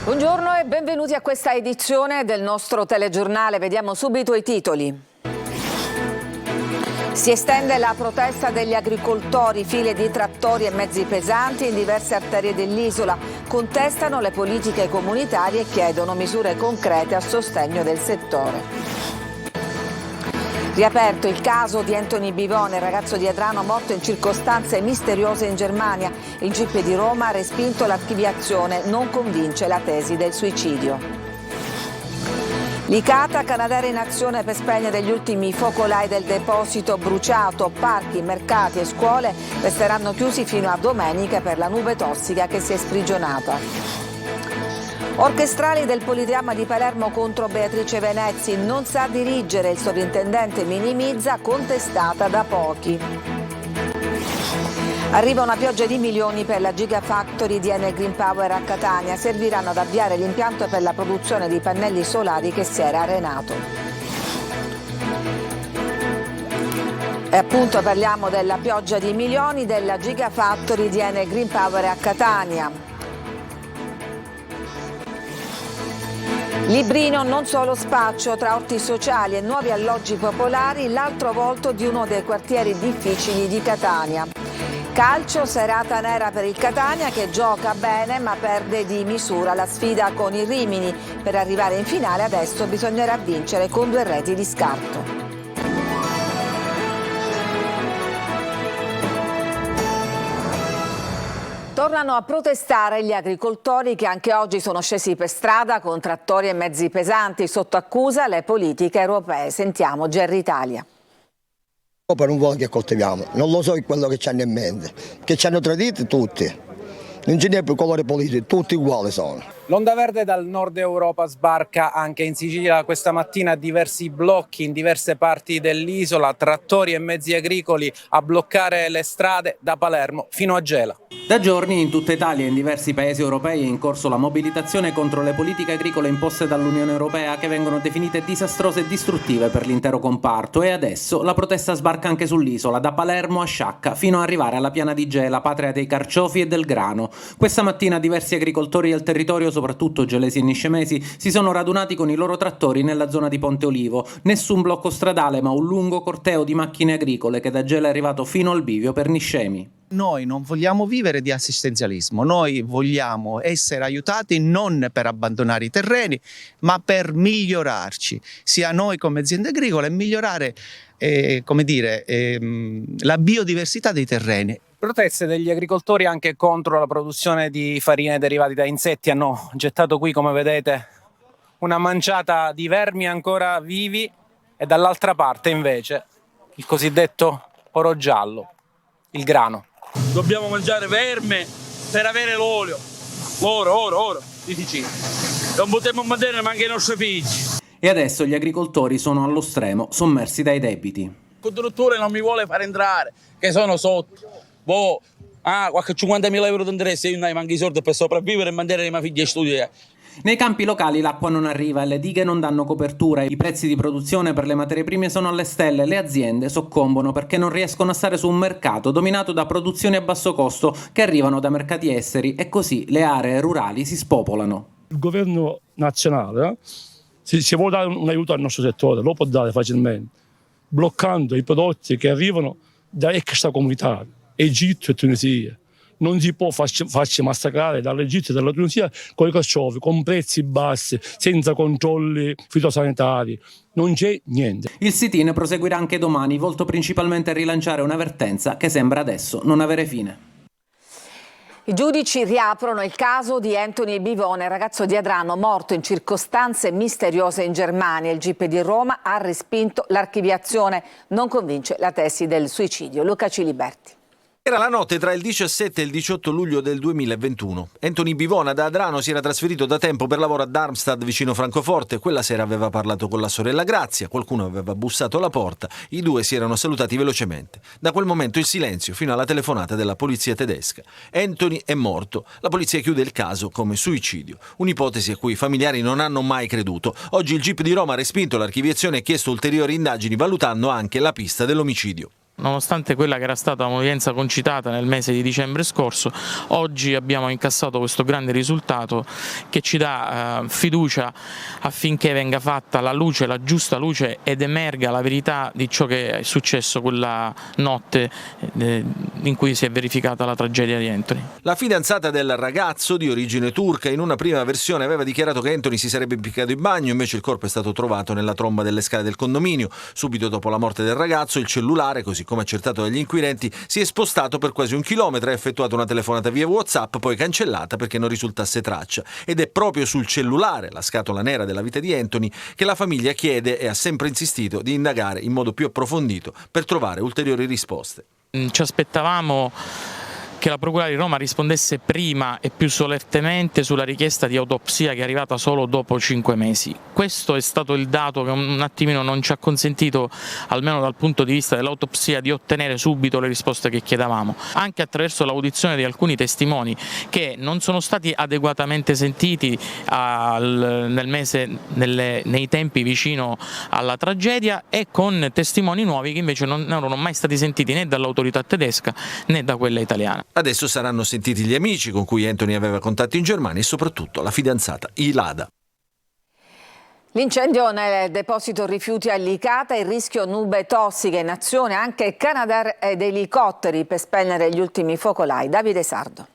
Buongiorno e benvenuti a questa edizione del nostro telegiornale. Vediamo subito i titoli. Si estende la protesta degli agricoltori, file di trattori e mezzi pesanti in diverse arterie dell'isola. Contestano le politiche comunitarie e chiedono misure concrete a sostegno del settore. Riaperto il caso di Anthony Bivone, ragazzo di Adrano morto in circostanze misteriose in Germania. Il GIP di Roma ha respinto l'archiviazione, non convince la tesi del suicidio. Licata, Canadair in azione per spegnere gli ultimi focolai del deposito bruciato. Parchi, mercati e scuole resteranno chiusi fino a domenica per la nube tossica che si è sprigionata. Orchestrali del Politeama di Palermo contro Beatrice Venezzi, non sa dirigere, il sovrintendente minimizza, contestata da pochi. Arriva una pioggia di milioni per la Gigafactory di Enel Green Power a Catania, serviranno ad avviare l'impianto per la produzione di pannelli solari che si era arenato. E appunto parliamo della pioggia di milioni della Gigafactory di Enel Green Power a Catania. Librino, non solo spaccio, tra orti sociali e nuovi alloggi popolari, l'altro volto di uno dei quartieri difficili di Catania. Calcio, serata nera per il Catania che gioca bene ma perde di misura la sfida con il Rimini. Per arrivare in finale adesso bisognerà vincere con 2 reti di scarto. Tornano a protestare gli agricoltori che anche oggi sono scesi per strada con trattori e mezzi pesanti sotto accusa le politiche europee. Sentiamo Gerry Italia. L'Europa non vuole che coltiviamo, non lo so quello che ci hanno in mente, che ci hanno traditi tutti, non ce n'è più colore politico, tutti uguali sono. L'onda verde dal nord Europa sbarca anche in Sicilia questa mattina, diversi blocchi in diverse parti dell'isola, trattori e mezzi agricoli a bloccare le strade da Palermo fino a Gela. Da giorni in tutta Italia e in diversi paesi europei è in corso la mobilitazione contro le politiche agricole imposte dall'Unione Europea che vengono definite disastrose e distruttive per l'intero comparto, e adesso la protesta sbarca anche sull'isola, da Palermo a Sciacca fino ad arrivare alla piana di Gela, patria dei carciofi e del grano. Questa mattina diversi agricoltori del territorio, soprattutto gelesi e niscemesi, si sono radunati con i loro trattori nella zona di Ponte Olivo. Nessun blocco stradale ma un lungo corteo di macchine agricole che da Gela è arrivato fino al bivio per Niscemi. Noi non vogliamo vivere di assistenzialismo, noi vogliamo essere aiutati non per abbandonare i terreni, ma per migliorarci, sia noi come aziende agricole, e migliorare la biodiversità dei terreni. Proteste degli agricoltori anche contro la produzione di farine derivate da insetti hanno gettato qui, come vedete, una manciata di vermi ancora vivi, e dall'altra parte invece il cosiddetto oro giallo, il grano. Dobbiamo mangiare verme per avere l'olio, oro di Ticino. Non potremmo mantenere neanche i nostri figli. E adesso gli agricoltori sono allo stremo, sommersi dai debiti. Il costruttore non mi vuole far entrare, che sono sotto. Qualche 50.000 euro di interesse, io non ho manco i soldi per sopravvivere e mantenere i miei figli a studiare. Nei campi locali l'acqua non arriva e le dighe non danno copertura, i prezzi di produzione per le materie prime sono alle stelle, le aziende soccombono perché non riescono a stare su un mercato dominato da produzioni a basso costo che arrivano da mercati esteri, e così le aree rurali si spopolano. Il governo nazionale, se vuole dare un aiuto al nostro settore, lo può dare facilmente, bloccando i prodotti che arrivano da extracomunitari, Egitto e Tunisia. Non si può farci massacrare dall'Egitto e dalla Tunisia con i carciofi, con prezzi bassi, senza controlli fitosanitari. Non c'è niente. Il sit-in proseguirà anche domani, volto principalmente a rilanciare una vertenza che sembra adesso non avere fine. I giudici riaprono il caso di Anthony Bivone, ragazzo di Adrano morto in circostanze misteriose in Germania. Il GIP di Roma ha respinto l'archiviazione, non convince la tesi del suicidio. Luca Ciliberti. Era la notte tra il 17 e il 18 luglio del 2021. Anthony Bivona da Adrano si era trasferito da tempo per lavoro a Darmstadt vicino Francoforte. Quella sera aveva parlato con la sorella Grazia, qualcuno aveva bussato alla porta, i due si erano salutati velocemente. Da quel momento il silenzio fino alla telefonata della polizia tedesca. Anthony è morto, la polizia chiude il caso come suicidio, un'ipotesi a cui i familiari non hanno mai creduto. Oggi il GIP di Roma ha respinto l'archiviazione e chiesto ulteriori indagini valutando anche la pista dell'omicidio. Nonostante quella che era stata un'udienza concitata nel mese di dicembre scorso, oggi abbiamo incassato questo grande risultato che ci dà fiducia affinché venga fatta la luce, la giusta luce, ed emerga la verità di ciò che è successo quella notte in cui si è verificata la tragedia di Anthony. La fidanzata del ragazzo, di origine turca, in una prima versione aveva dichiarato che Anthony si sarebbe impiccato in bagno, invece il corpo è stato trovato nella tromba delle scale del condominio. Subito dopo la morte del ragazzo, il cellulare, così come accertato dagli inquirenti, si è spostato per quasi 1 chilometro, ha effettuato una telefonata via WhatsApp, poi cancellata perché non risultasse traccia. Ed è proprio sul cellulare, la scatola nera della vita di Anthony, che la famiglia chiede e ha sempre insistito di indagare in modo più approfondito per trovare ulteriori risposte. Ci aspettavamo che la Procura di Roma rispondesse prima e più solertemente sulla richiesta di autopsia che è arrivata solo dopo 5 mesi. Questo è stato il dato che un attimino non ci ha consentito, almeno dal punto di vista dell'autopsia, di ottenere subito le risposte che chiedevamo, anche attraverso l'audizione di alcuni testimoni che non sono stati adeguatamente sentiti nei tempi vicino alla tragedia, e con testimoni nuovi che invece non erano mai stati sentiti né dall'autorità tedesca né da quella italiana. Adesso saranno sentiti gli amici con cui Anthony aveva contatti in Germania e soprattutto la fidanzata Ilada. L'incendio nel deposito rifiuti a Licata, il rischio nube tossiche in azione, anche Canadair ed elicotteri per spegnere gli ultimi focolai. Davide Sardo.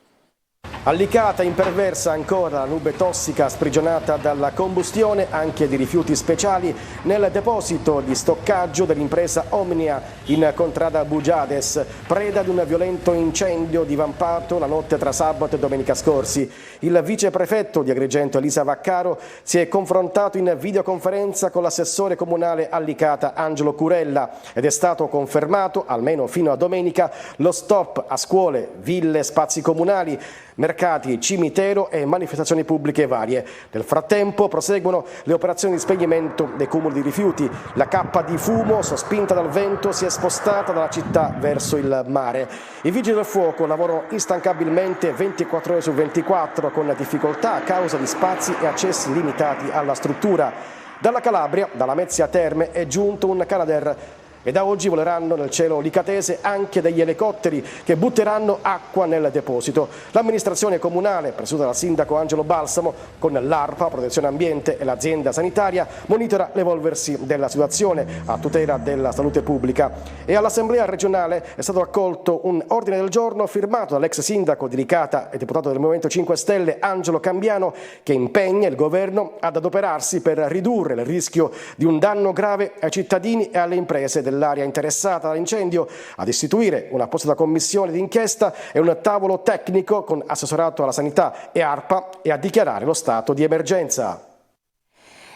A Licata imperversa ancora la nube tossica sprigionata dalla combustione anche di rifiuti speciali nel deposito di stoccaggio dell'impresa Omnia in contrada Bugiades, preda di un violento incendio divampato la notte tra sabato e domenica scorsi. Il viceprefetto di Agrigento Elisa Vaccaro si è confrontato in videoconferenza con l'assessore comunale a Licata Angelo Curella ed è stato confermato, almeno fino a domenica, lo stop a scuole, ville, spazi comunali, mercati, cimitero e manifestazioni pubbliche varie. Nel frattempo proseguono le operazioni di spegnimento dei cumuli di rifiuti. La cappa di fumo sospinta dal vento si è spostata dalla città verso il mare. I vigili del fuoco lavorano instancabilmente 24 ore su 24 con difficoltà a causa di spazi e accessi limitati alla struttura. Dalla Calabria, dalla Mezzia Terme, è giunto un Canadair e da oggi voleranno nel cielo licatese anche degli elicotteri che butteranno acqua nel deposito. L'amministrazione comunale, presieduta dal sindaco Angelo Balsamo, con l'ARPA, Protezione Ambiente e l'azienda sanitaria, monitora l'evolversi della situazione a tutela della salute pubblica. E all'Assemblea regionale è stato accolto un ordine del giorno firmato dall'ex sindaco di Licata e deputato del Movimento 5 Stelle Angelo Cambiano, che impegna il governo ad adoperarsi per ridurre il rischio di un danno grave ai cittadini e alle imprese dell'area interessata dall'incendio, ad istituire un'apposita commissione d'inchiesta e un tavolo tecnico con assessorato alla sanità e ARPA e a dichiarare lo stato di emergenza.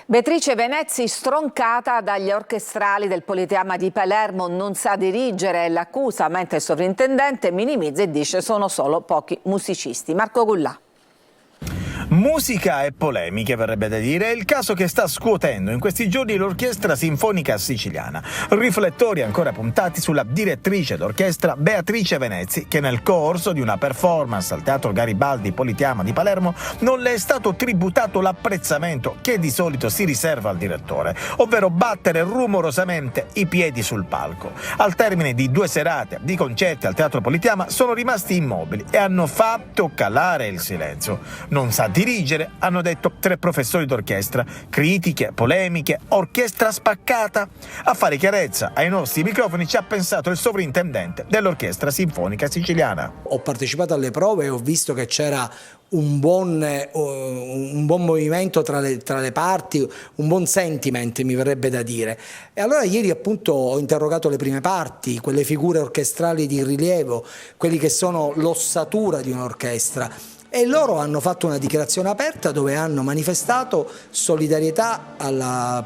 Beatrice Venezzi stroncata dagli orchestrali del Politeama di Palermo, non sa dirigere l'accusa, mentre il sovrintendente minimizza e dice sono solo pochi musicisti. Marco Gullà. Musica e polemiche, verrebbe da dire, è il caso che sta scuotendo in questi giorni l'Orchestra Sinfonica Siciliana. Riflettori ancora puntati sulla direttrice d'orchestra Beatrice Venezzi, che nel corso di una performance al Teatro Garibaldi Politeama di Palermo non le è stato tributato l'apprezzamento che di solito si riserva al direttore, ovvero battere rumorosamente i piedi sul palco. Al termine di 2 serate di concerti al Teatro Politeama sono rimasti immobili e hanno fatto calare il silenzio. Non sa dirigere, hanno detto 3 professori d'orchestra. Critiche, polemiche, orchestra spaccata. A fare chiarezza ai nostri microfoni ci ha pensato il sovrintendente dell'Orchestra Sinfonica Siciliana. Ho partecipato alle prove e ho visto che c'era un buon movimento tra le parti, un buon sentiment, mi verrebbe da dire. E allora ieri appunto ho interrogato le prime parti, quelle figure orchestrali di rilievo, quelli che sono l'ossatura di un'orchestra. E loro hanno fatto una dichiarazione aperta dove hanno manifestato solidarietà al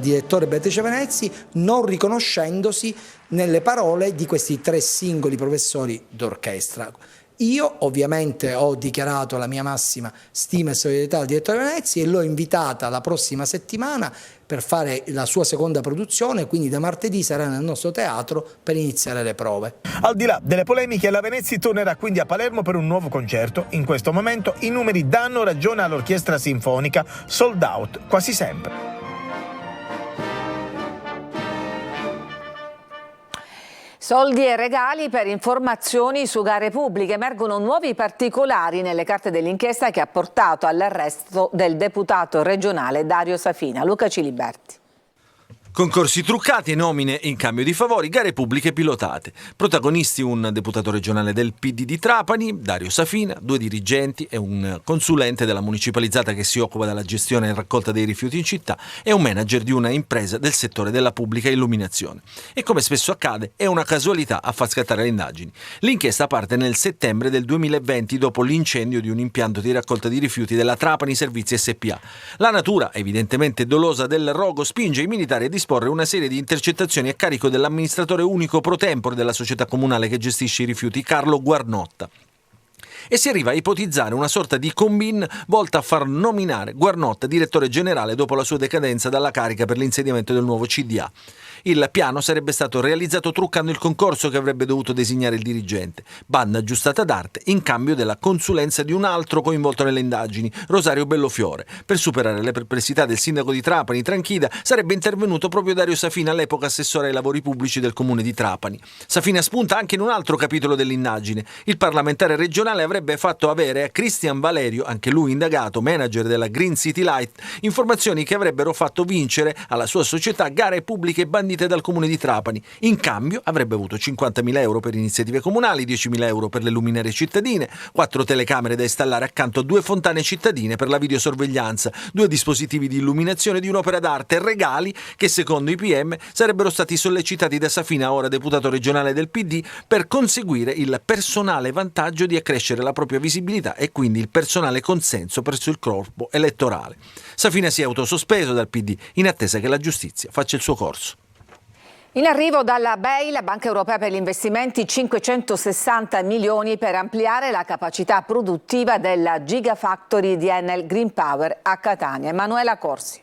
direttore Beatrice Venezzi, non riconoscendosi nelle parole di questi 3 singoli professori d'orchestra. Io ovviamente ho dichiarato la mia massima stima e solidarietà al direttore Venezzi e l'ho invitata la prossima settimana per fare la sua seconda produzione, quindi da martedì sarà nel nostro teatro per iniziare le prove. Al di là delle polemiche, la Venezzi tornerà quindi a Palermo per un nuovo concerto. In questo momento i numeri danno ragione all'Orchestra Sinfonica, sold out quasi sempre. Soldi e regali per informazioni su gare pubbliche. Emergono nuovi particolari nelle carte dell'inchiesta che ha portato all'arresto del deputato regionale Dario Safina. Luca Ciliberti. Concorsi truccati e nomine in cambio di favori, gare pubbliche pilotate. Protagonisti un deputato regionale del PD di Trapani, Dario Safina, 2 dirigenti e un consulente della municipalizzata che si occupa della gestione e raccolta dei rifiuti in città e un manager di una impresa del settore della pubblica illuminazione. E come spesso accade, è una casualità a far scattare le indagini. L'inchiesta parte nel settembre del 2020 dopo l'incendio di un impianto di raccolta di rifiuti della Trapani Servizi SPA. La natura, evidentemente dolosa del rogo, spinge i militari a disporre una serie di intercettazioni a carico dell'amministratore unico pro tempore della società comunale che gestisce i rifiuti, Carlo Guarnotta. E si arriva a ipotizzare una sorta di combin volta a far nominare Guarnotta direttore generale dopo la sua decadenza dalla carica per l'insediamento del nuovo CDA. Il piano sarebbe stato realizzato truccando il concorso che avrebbe dovuto designare il dirigente, banda aggiustata d'arte in cambio della consulenza di un altro coinvolto nelle indagini, Rosario Bellofiore. Per superare le perplessità del sindaco di Trapani, Tranchida, sarebbe intervenuto proprio Dario Safina, all'epoca assessore ai lavori pubblici del comune di Trapani. Safina spunta anche in un altro capitolo dell'indagine. Il parlamentare regionale avrebbe fatto avere a Cristian Valerio, anche lui indagato, manager della Green City Light, informazioni che avrebbero fatto vincere alla sua società gare pubbliche bandite dal comune di Trapani. In cambio avrebbe avuto 50.000 euro per iniziative comunali, 10.000 euro per le luminarie cittadine, 4 telecamere da installare accanto a 2 fontane cittadine per la videosorveglianza, 2 dispositivi di illuminazione di un'opera d'arte e regali che secondo i PM sarebbero stati sollecitati da Safina, ora deputato regionale del PD, per conseguire il personale vantaggio di accrescere la propria visibilità e quindi il personale consenso presso il corpo elettorale. Safina si è autosospeso dal PD in attesa che la giustizia faccia il suo corso. In arrivo dalla BEI, la Banca Europea per gli Investimenti, 560 milioni per ampliare la capacità produttiva della Gigafactory di Enel Green Power a Catania. Emanuela Corsi.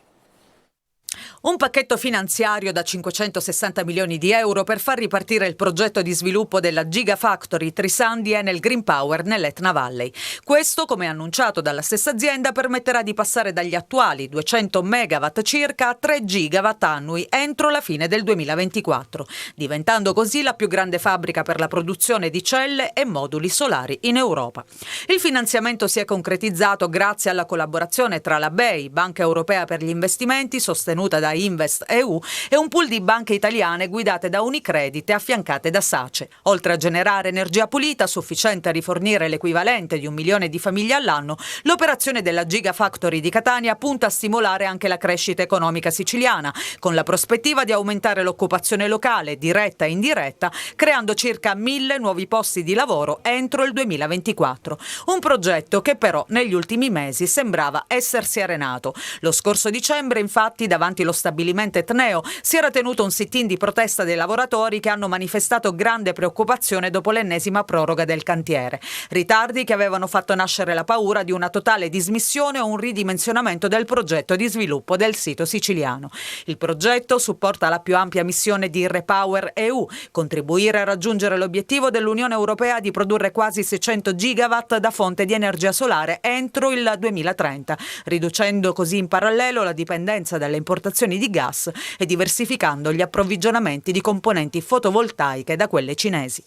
Un pacchetto finanziario da 560 milioni di euro per far ripartire il progetto di sviluppo della Gigafactory Trisan di Enel Green Power nell'Etna Valley. Questo, come annunciato dalla stessa azienda, permetterà di passare dagli attuali 200 megawatt circa a 3 gigawatt annui entro la fine del 2024, diventando così la più grande fabbrica per la produzione di celle e moduli solari in Europa. Il finanziamento si è concretizzato grazie alla collaborazione tra la BEI, Banca Europea per gli Investimenti, sostenuta da Invest EU, e un pool di banche italiane guidate da Unicredit e affiancate da SACE. Oltre a generare energia pulita sufficiente a rifornire l'equivalente di 1 milione di famiglie all'anno, l'operazione della Gigafactory di Catania punta a stimolare anche la crescita economica siciliana, con la prospettiva di aumentare l'occupazione locale, diretta e indiretta, creando circa 1.000 nuovi posti di lavoro entro il 2024. Un progetto che però negli ultimi mesi sembrava essersi arenato. Lo scorso dicembre, infatti, davanti allo stabilimento Etneo si era tenuto un sit-in di protesta dei lavoratori che hanno manifestato grande preoccupazione dopo l'ennesima proroga del cantiere. Ritardi che avevano fatto nascere la paura di una totale dismissione o un ridimensionamento del progetto di sviluppo del sito siciliano. Il progetto supporta la più ampia missione di REPower EU, contribuire a raggiungere l'obiettivo dell'Unione Europea di produrre quasi 600 gigawatt da fonte di energia solare entro il 2030, riducendo così in parallelo la dipendenza dalle importazioni di gas e diversificando gli approvvigionamenti di componenti fotovoltaiche da quelle cinesi.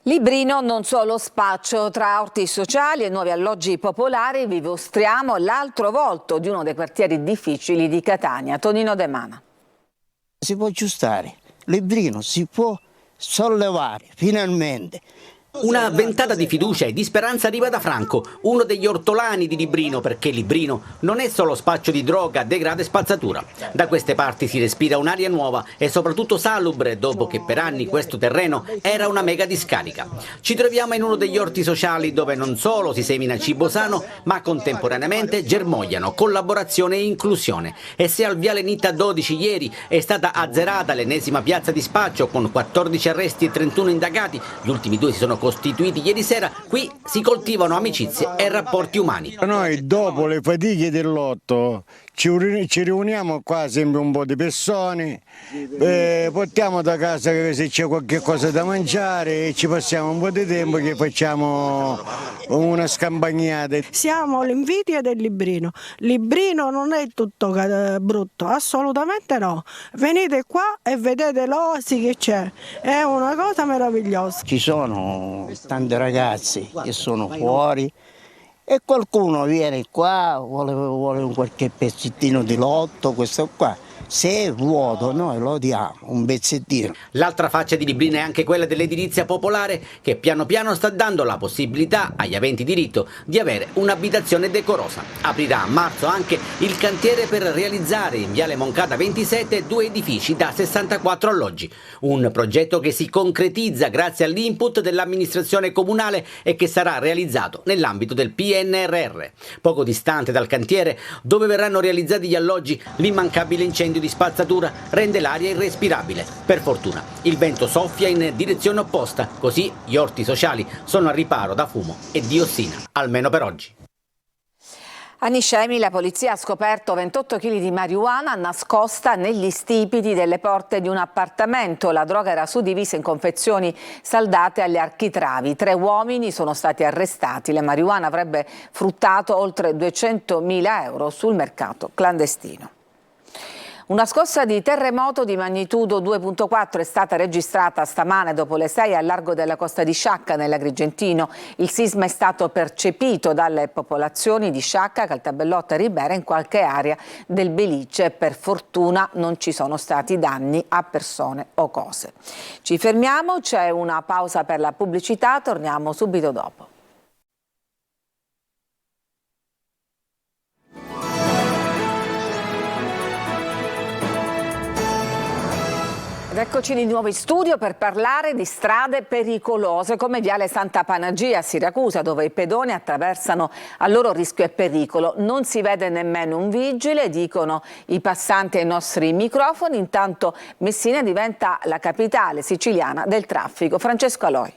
Librino, non solo spaccio. Tra orti sociali e nuovi alloggi popolari vi mostriamo l'altro volto di uno dei quartieri difficili di Catania. Tonino De Mana. Si può aggiustare, Librino si può sollevare finalmente. Una ventata di fiducia e di speranza arriva da Franco, uno degli ortolani di Librino, perché Librino non è solo spaccio di droga, degrado e spazzatura. Da queste parti si respira un'aria nuova e soprattutto salubre, dopo che per anni questo terreno era una mega discarica. Ci troviamo in uno degli orti sociali dove non solo si semina cibo sano, ma contemporaneamente germogliano collaborazione e inclusione. E se al Viale Nitta 12 ieri è stata azzerata l'ennesima piazza di spaccio con 14 arresti e 31 indagati, gli ultimi 2 si sono costituiti ieri sera, qui si coltivano amicizie e rapporti umani. Noi dopo le fatiche del lotto ci riuniamo qua sempre un po' di persone, portiamo da casa se c'è qualche cosa da mangiare e ci passiamo un po' di tempo che facciamo una scampagnata. Siamo l'invidia del Librino. Librino non è tutto brutto, assolutamente no. Venite qua e vedete l'oasi che c'è, è una cosa meravigliosa. Ci sono tanti ragazzi che sono fuori e qualcuno viene qua, vuole un qualche pezzettino di lotto, questo qua. Se è vuoto noi lo diamo, un pezzettino. L'altra faccia di Librino è anche quella dell'edilizia popolare, che piano piano sta dando la possibilità agli aventi diritto di avere un'abitazione decorosa. Aprirà a marzo anche il cantiere per realizzare in Viale Moncada 27 2 edifici da 64 alloggi. Un progetto che si concretizza grazie all'input dell'amministrazione comunale e che sarà realizzato nell'ambito del PNRR. Poco distante dal cantiere, dove verranno realizzati gli alloggi, l'immancabile incendio di spazzatura rende l'aria irrespirabile. Per fortuna il vento soffia in direzione opposta, così gli orti sociali sono al riparo da fumo e diossina, almeno per oggi. A Niscemi la polizia ha scoperto 28 kg di marijuana nascosta negli stipiti delle porte di un appartamento. La droga era suddivisa in confezioni saldate agli architravi. 3 uomini sono stati arrestati. La marijuana avrebbe fruttato oltre 200.000 euro sul mercato clandestino. Una scossa di terremoto di magnitudo 2.4 è stata registrata stamane dopo le 6 al largo della costa di Sciacca, nell'Agrigentino. Il sisma è stato percepito dalle popolazioni di Sciacca, Caltabellotta e Ribera in qualche area del Belice. Per fortuna non ci sono stati danni a persone o cose. Ci fermiamo, c'è una pausa per la pubblicità, torniamo subito dopo. Eccoci di nuovo in studio per parlare di strade pericolose come Viale Santa Panagia a Siracusa, dove i pedoni attraversano a loro rischio e pericolo. Non si vede nemmeno un vigile, dicono i passanti ai nostri microfoni. Intanto Messina diventa la capitale siciliana del traffico. Francesco Aloi.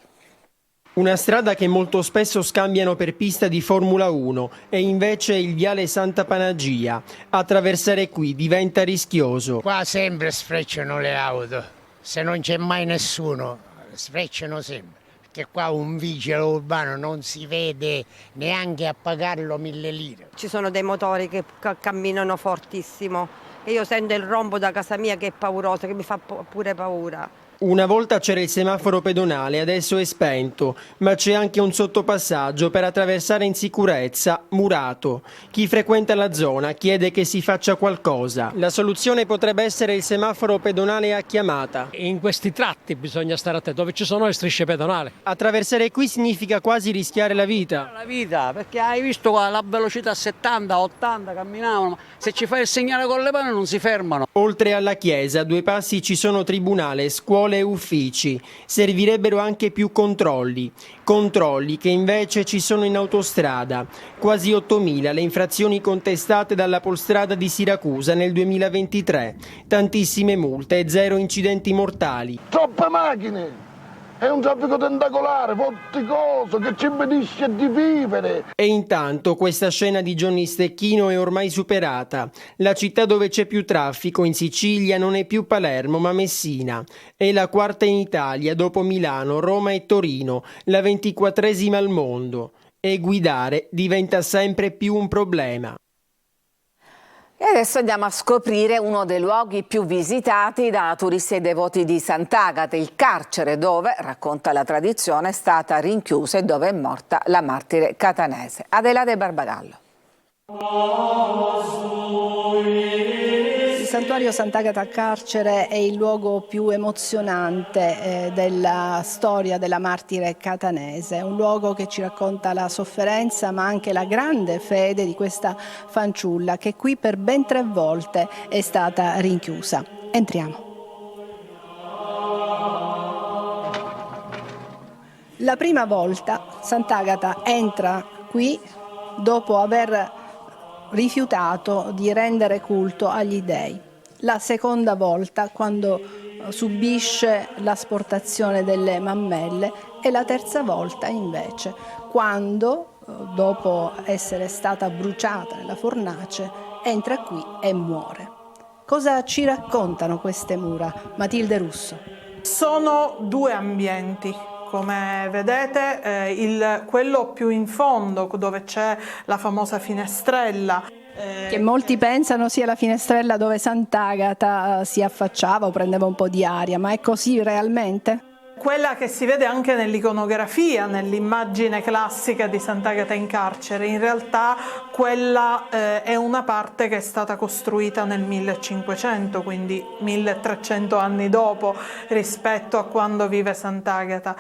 Una strada che molto spesso scambiano per pista di Formula 1 e invece il Viale Santa Panagia. Attraversare qui diventa rischioso. Qua sempre sfrecciano le auto, se non c'è mai nessuno sfrecciano sempre, perché qua un vigile urbano non si vede neanche a pagarlo 1.000 lire. Ci sono dei motori che camminano fortissimo e io sento il rombo da casa mia che è pauroso, che mi fa pure paura. Una volta c'era il semaforo pedonale, adesso è spento, ma c'è anche un sottopassaggio per attraversare in sicurezza, murato. Chi frequenta la zona chiede che si faccia qualcosa. La soluzione potrebbe essere il semaforo pedonale a chiamata. In questi tratti bisogna stare attenti, dove ci sono le strisce pedonali. Attraversare qui significa quasi rischiare la vita. La vita, perché hai visto qua la velocità a 70, 80 camminavano, se ci fai il segnale con le mani non si fermano. Oltre alla chiesa, a 2 passi ci sono tribunale, scuole e uffici. Servirebbero anche più controlli che invece ci sono in autostrada. Quasi 8.000 le infrazioni contestate dalla Polstrada di Siracusa nel 2023. Tantissime multe e 0 incidenti mortali. Troppe macchine! È un traffico tentacolare, vorticoso, che ci impedisce di vivere. E intanto questa scena di Johnny Stecchino è ormai superata. La città dove c'è più traffico in Sicilia non è più Palermo ma Messina. È la 4ª in Italia dopo Milano, Roma e Torino, la 24ª al mondo. E guidare diventa sempre più un problema. E adesso andiamo a scoprire uno dei luoghi più visitati da turisti e devoti di Sant'Agata, il carcere dove, racconta la tradizione, è stata rinchiusa e dove è morta la martire catanese. Adelaide Barbagallo. Il santuario Sant'Agata Carcere è il luogo più emozionante della storia della martire catanese, un luogo che ci racconta la sofferenza ma anche la grande fede di questa fanciulla che qui per ben 3 volte è stata rinchiusa. Entriamo. La prima volta Sant'Agata entra qui dopo aver rifiutato di rendere culto agli dei. La seconda volta, quando subisce l'asportazione delle mammelle e la terza volta invece quando, dopo essere stata bruciata nella fornace, entra qui e muore. Cosa ci raccontano queste mura? Matilde Russo. Sono due ambienti. Come vedete, quello più in fondo, dove c'è la famosa finestrella, che molti pensano sia la finestrella dove Sant'Agata si affacciava o prendeva un po' di aria, ma è così realmente? quella che si vede anche nell'iconografia, nell'immagine classica di Sant'Agata in carcere. In realtà quella è una parte che è stata costruita nel 1500, quindi 1300 anni dopo rispetto a quando vive Sant'Agata.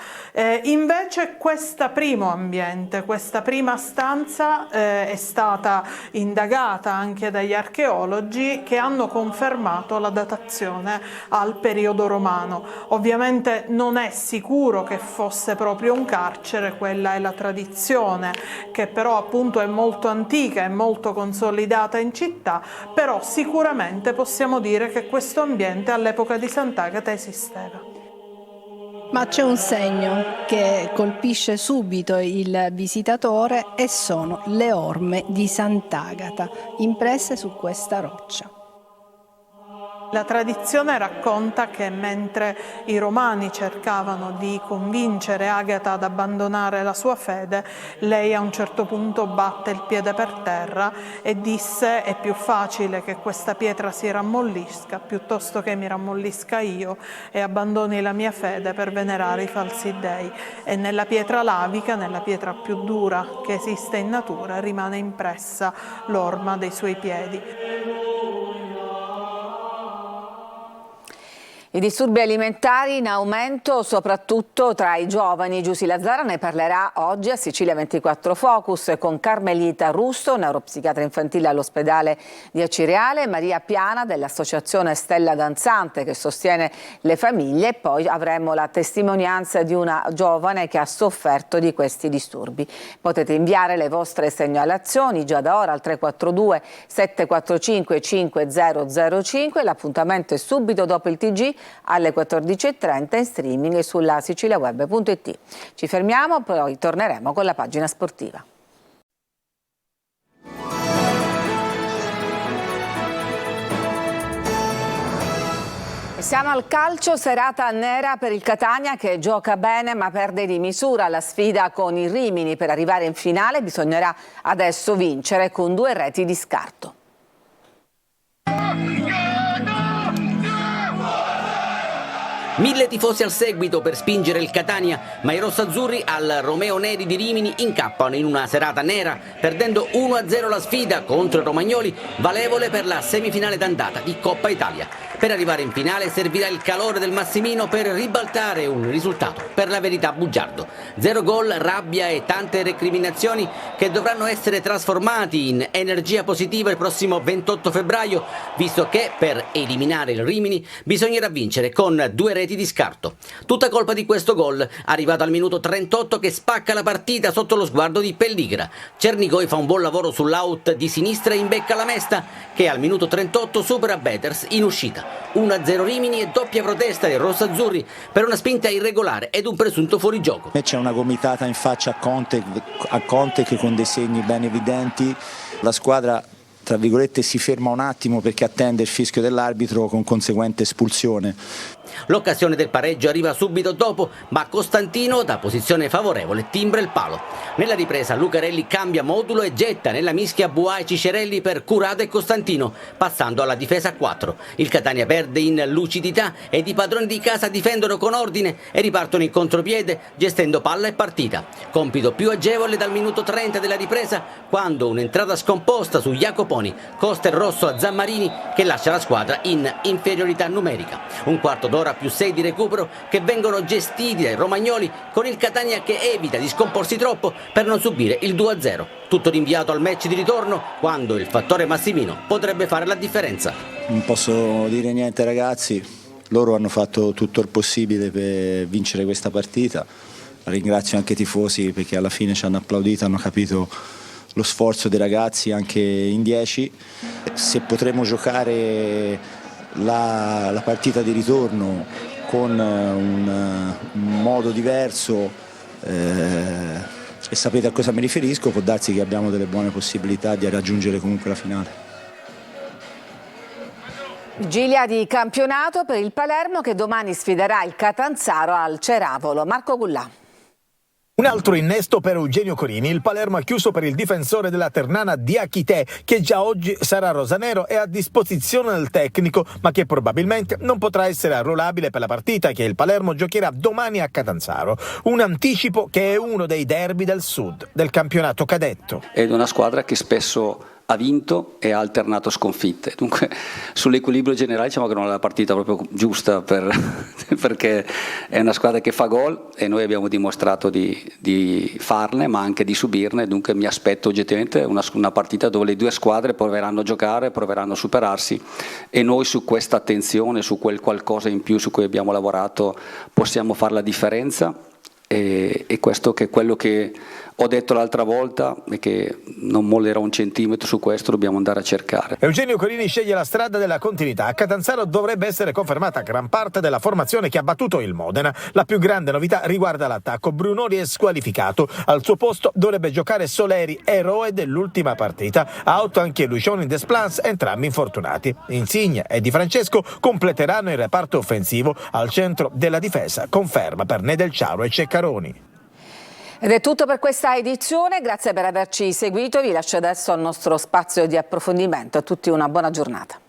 Invece questo primo ambiente, questa prima stanza è stata indagata anche dagli archeologi che hanno confermato la datazione al periodo romano. Ovviamente non è sicuro che fosse proprio un carcere, quella è la tradizione, che però appunto è molto antica e molto consolidata in città, però sicuramente possiamo dire che questo ambiente all'epoca di Sant'Agata esisteva. Ma c'è un segno che colpisce subito il visitatore e sono le orme di Sant'Agata impresse su questa roccia. La tradizione racconta che mentre i romani cercavano di convincere Agata ad abbandonare la sua fede, lei a un certo punto batte il piede per terra e disse: è più facile che questa pietra si rammollisca piuttosto che mi rammollisca io e abbandoni la mia fede per venerare i falsi dei. E nella pietra lavica, nella pietra più dura che esiste in natura, rimane impressa l'orma dei suoi piedi. I disturbi alimentari in aumento soprattutto tra i giovani. Giusy Lazzara ne parlerà oggi a Sicilia 24 Focus con Carmelita Russo, neuropsichiatra infantile all'ospedale di Acireale, Maria Piana dell'associazione Stella Danzante che sostiene le famiglie, e poi avremo la testimonianza di una giovane che ha sofferto di questi disturbi. Potete inviare le vostre segnalazioni già da ora al 342 745 5005. L'appuntamento è subito dopo il TG alle 14.30 in streaming e sulla siciliaweb.it. Ci fermiamo, poi torneremo con la pagina sportiva. Siamo al calcio, serata nera per il Catania che gioca bene ma perde di misura la sfida con il Rimini. Per arrivare in finale bisognerà adesso vincere con 2 reti di scarto. Mille tifosi al seguito per spingere il Catania, ma i rossazzurri al Romeo Neri di Rimini incappano in una serata nera, perdendo 1-0 la sfida contro i romagnoli, valevole per la semifinale d'andata di Coppa Italia. Per arrivare in finale servirà il calore del Massimino per ribaltare un risultato per la verità bugiardo. 0 gol, rabbia e tante recriminazioni che dovranno essere trasformati in energia positiva il prossimo 28 febbraio, visto che per eliminare il Rimini bisognerà vincere con 2 reti di scarto. Tutta colpa di questo gol, arrivato al minuto 38 che spacca la partita sotto lo sguardo di Pelligra. Cernigoi fa un buon lavoro sull'out di sinistra e imbecca la Mesta, che al minuto 38 supera Beters in uscita. 1-0 Rimini e doppia protesta dei rossazzurri per una spinta irregolare ed un presunto fuorigioco. C'è una gomitata in faccia a Conte che con dei segni ben evidenti. La squadra tra virgolette si ferma un attimo perché attende il fischio dell'arbitro con conseguente espulsione. L'occasione del pareggio arriva subito dopo, ma Costantino da posizione favorevole timbra il palo. Nella ripresa Lucarelli cambia modulo e getta nella mischia Buà e Cicerelli per Curado e Costantino, passando alla difesa a 4. Il Catania perde in lucidità ed i padroni di casa difendono con ordine e ripartono in contropiede gestendo palla e partita. Compito più agevole dal minuto 30 della ripresa, quando un'entrata scomposta su Jacoponi costa il rosso a Zammarini che lascia la squadra in inferiorità numerica. Un quarto d'ora più 6 di recupero che vengono gestiti dai romagnoli, con il Catania che evita di scomporsi troppo per non subire il 2-0. Tutto rinviato al match di ritorno, quando il fattore Massimino potrebbe fare la differenza. Non posso dire niente ragazzi, loro hanno fatto tutto il possibile per vincere questa partita. Ringrazio anche i tifosi perché alla fine ci hanno applaudito, hanno capito lo sforzo dei ragazzi anche in 10. Se potremo giocare la partita di ritorno con un modo diverso e sapete a cosa mi riferisco, può darsi che abbiamo delle buone possibilità di raggiungere comunque la finale. Vigilia di campionato per il Palermo che domani sfiderà il Catanzaro al Ceravolo. Marco Gullà. Un altro innesto per Eugenio Corini, il Palermo ha chiuso per il difensore della Ternana Diakité, che già oggi sarà rosanero e a disposizione del tecnico, ma che probabilmente non potrà essere arruolabile per la partita che il Palermo giocherà domani a Catanzaro. Un anticipo che è uno dei derby del sud, del campionato cadetto. Ed una squadra che spesso ha vinto e ha alternato sconfitte, dunque sull'equilibrio generale diciamo che non è la partita proprio giusta perché è una squadra che fa gol e noi abbiamo dimostrato di farne ma anche di subirne, dunque mi aspetto oggettivamente una partita dove le due squadre proveranno a giocare, proveranno a superarsi e noi su questa attenzione, su quel qualcosa in più su cui abbiamo lavorato possiamo fare la differenza e questo che è quello che ho detto l'altra volta e che non mollerò un centimetro su questo, dobbiamo andare a cercare. Eugenio Corini sceglie la strada della continuità. A Catanzaro dovrebbe essere confermata gran parte della formazione che ha battuto il Modena. La più grande novità riguarda l'attacco. Brunori è squalificato. Al suo posto dovrebbe giocare Soleri, eroe dell'ultima partita. Out anche Lucioni Desplances, entrambi infortunati. Insigne e Di Francesco completeranno il reparto offensivo. Al centro della difesa conferma per Nedelciaro e Ceccaroni. Ed è tutto per questa edizione, grazie per averci seguito, vi lascio adesso al nostro spazio di approfondimento, a tutti una buona giornata.